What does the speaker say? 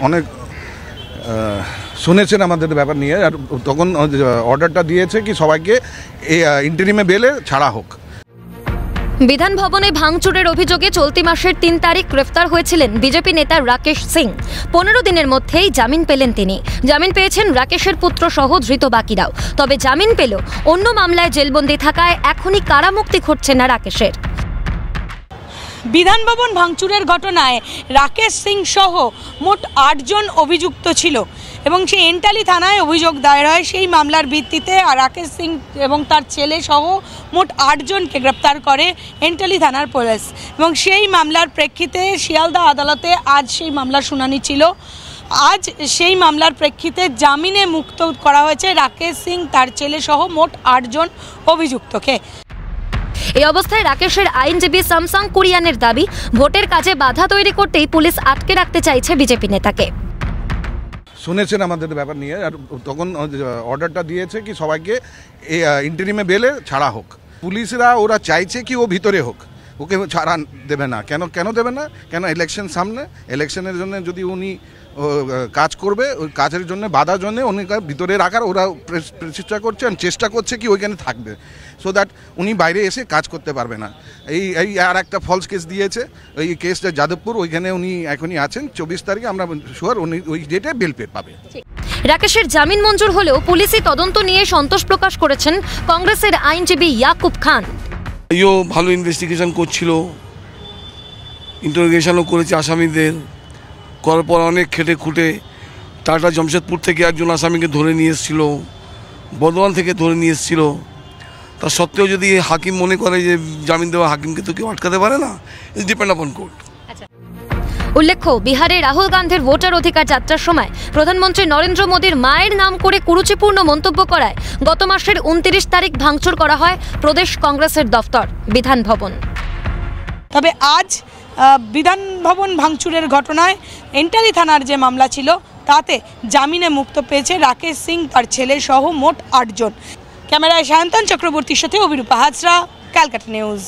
অনেক শুনেছেন আমাদের ব্যাপার নিয়ে, আর তখন অর্ডারটা দিয়েছে কি সবাইকে ইন্টারিমে বেলে ছাড়া হোক। বিধান ভবনে ভাঙচুরের অভিযোগে চলতি মাসের ৩ তারিখ গ্রেফতার হয়েছিলেন বিজেপি নেতা রাকেশ সিং। ১৫ দিনের মধ্যেই জামিন পেলেন তিনি। জামিন পেয়েছেন রাকেশের পুত্র সহ ধৃত বাকিরাও। তবে জামিন পেল অন্য মামলায় জেলবন্দি থাকায় এখনই কারামুক্তি ঘটছে না রাকেশের। বিধান ভবন ভাঙচুরের ঘটনায় রাকেশ সিং সহ মোট ৮ জন অভিযুক্ত ছিল এবং সেই এন্টালি থানায় অভিযোগ দায়ের হয়। সেই মামলার ভিত্তিতে রাকেশ সিং এবং তার ছেলে সহ মোট ৮ জনকে গ্রেপ্তার করে এন্টালি থানার পুলিশ এবং সেই মামলার প্রেক্ষিতে শিয়ালদা আদালতে আজ সেই মামলার শুনানি ছিল। আজ সেই মামলার প্রেক্ষিতে জামিনে মুক্ত করা হয়েছে রাকেশ সিং তার ছেলে সহ মোট ৮ জন অভিযুক্তকে। এই অবস্থায় রাকেশের আইনজীবী সামসাং কুরিয়ানের দাবি, ভোটের কাজে বাধা তৈরি করতেই পুলিশ আটকে রাখতে চাইছে বিজেপি নেতাকে। শুনেছেন আমাদের ব্যাপার নিয়ে, আর তখন অর্ডারটা দিয়েছে কি সবাইকে ইন্টারিমে বেলে ছাড়া হোক। পুলিশরা ওরা চাইছে কি ও ভিতরে হোক, ওকে ছাড়া দেবে না। কেন দেবে না? কেন ইলেকশন সামনে, ইলেকশনের জন্য যদি উনি কাজ করবে, ওই কাজের জন্য বাধার জন্য উনি ভিতরে রাখার ওরা চেষ্টা করছে, চেষ্টা করছে কি ওইখানে থাকবে, সো দ্যাট উনি বাইরে এসে কাজ করতে পারবে না। এই আর একটা ফলস কেস দিয়েছে, ওই কেসটা যাদবপুর, ওইখানে উনি এখনই আছেন। 24 তারিখে আমরা শিওর উনি ওই ডেটে বেল পাবে। রাকেশের জামিন মঞ্জুর হলেও পুলিশি তদন্ত নিয়ে সন্তোষ প্রকাশ করেছেন কংগ্রেসের আইনজীবী ইয়াকুব খান। ভালো ইনভেস্টিগেশন করছিল, ইন্টারোগেশনও করেছে আসামিদের, করার পর অনেক খেটে খুঁটে টাটা জমশেদপুর থেকে একজন আসামিকে ধরে নিয়ে এসেছিল, বর্ধমান থেকে ধরে নিয়ে এসেছিল। তা সত্ত্বেও যদি হাকিম মনে করে যে জামিন দেওয়া, হাকিমকে তো কেউ আটকাতে পারে না, ইটস ডিপেন্ড আপন কোর্ট। উল্লেখ্য, বিহারে রাহুল গান্ধীর ভোটার অধিকার যাত্রার সময় প্রধানমন্ত্রী নরেন্দ্র মোদীর মায়ের নাম করে কুরুচিপূর্ণ মন্তব্য করায় গত মাসের 29 তারিখ ভাঙচুর করা হয় প্রদেশ কংগ্রেসের দফতর বিধান ভবন। তবে আজ বিধান ভবন ভাঙচুরের ঘটনায় এন্টালি থানার যে মামলা ছিল তাতে জামিনে মুক্ত পেয়েছে রাকেশ সিং তার ছেলে সহ মোট ৮ জন। ক্যামেরায় সায়ন্তন চক্রবর্তীর সাথে অভিরূপা হাজরা, ক্যালকাটা নিউজ।